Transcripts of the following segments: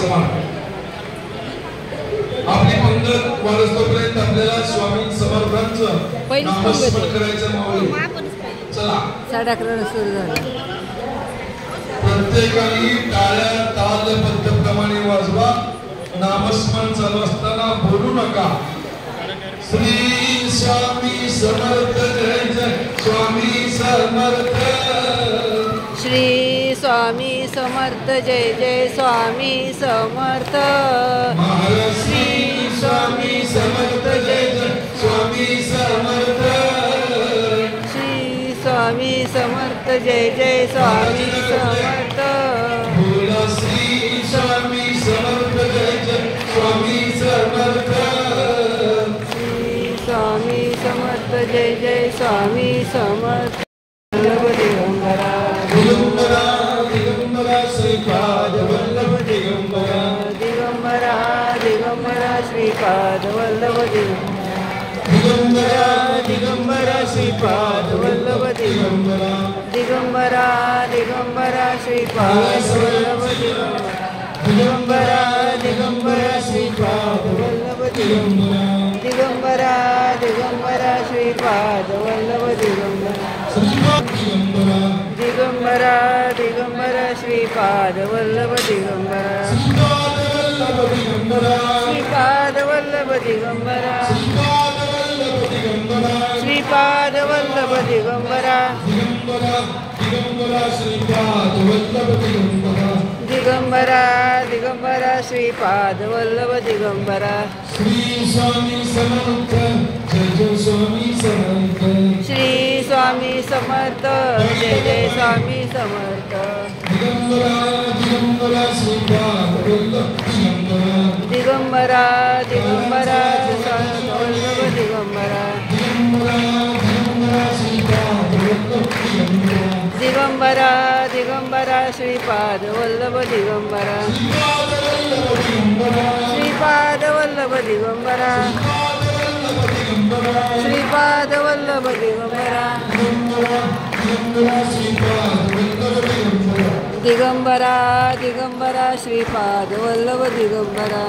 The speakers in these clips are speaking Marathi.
समाप्त. आपली पंगत वारसतोपर्यंत आपल्याला स्वामी समर्थांचं नामस्मरण करायचं माऊली. चला 11:30 सुरू झालं. प्रत्येकाने टाळ्या तालबद्धप्रमाणे वाजवा. नामस्मरण चालू असताना बोलू नका. श्री स्वामी समर्थ जय जय स्वामी समर्थ. श्री स्वामी समर्थ जय जय स्वामी समर्थ. श्री स्वामी समर्थ जय जय स्वामी समर्थ. श्री स्वामी समर्थ जय जय स्वामी समर्थ. बोला श्री स्वामी समर्थ जय जय स्वामी समर्थ. श्री स्वामी समर्थ जय जय स्वामी समर्थ. दिगंबरा दिगंबरा दिगंबरा श्रीपाद वल्लभ दिगंबरा. दिगंबरा दिगंबरा श्रीपाद वल्लभ दिगंबरा दिगंबरा श्रीपाद वल्लभ दिगंबरा. दिगंबरा दिगंबरा श्रीपाद वल्लभ दिगंबरा दिगंबरा श्रीपाद वल्लभ दिगंबरा. दिगंबरा दिगंबरा श्रीपाद वल्लभ दिगंबरा. दिगंबरा दिगंबरा दिगंबरा श्रीपाद वल्लभ दिगंबरा. श्रीपाद वल्लभ दिगंबरा. श्रीपाद वल्लभ दिगंबरा. दिगंबरा श्रीपाद वल्लभ दिगंबरा. दिगंबरा दिगंबरा श्रीपाद वल्लभ दिगंबरा. श्री स्वामी समर्थ जय जय स्वामी समर्थ. श्री स्वामी समर्थ जय जय स्वामी समर्थ. दिगंबरा दिगंबरा श्रीपाद वल्लभ दिगंबरा. दिगंबरा दिगंबरा वल्लभ दिगंबरा. दिगंबरा दिगंबरा श्रीपाद वल्लभ दिगंबरा. श्रीपाद वल्लभ दिगंबरा. श्रीपाद वल्लभ दिगंबरा. दिगंबरा दिगंबरा श्रीपाद वल्लभ दिगंबरा.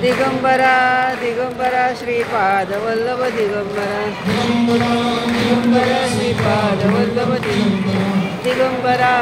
दिगंबरा दिगंबरा श्रीपाद वल्लभ दिगंबरा. दिगंबरा श्रीपाद वल्लभ दिगंबरा. दिगंबरा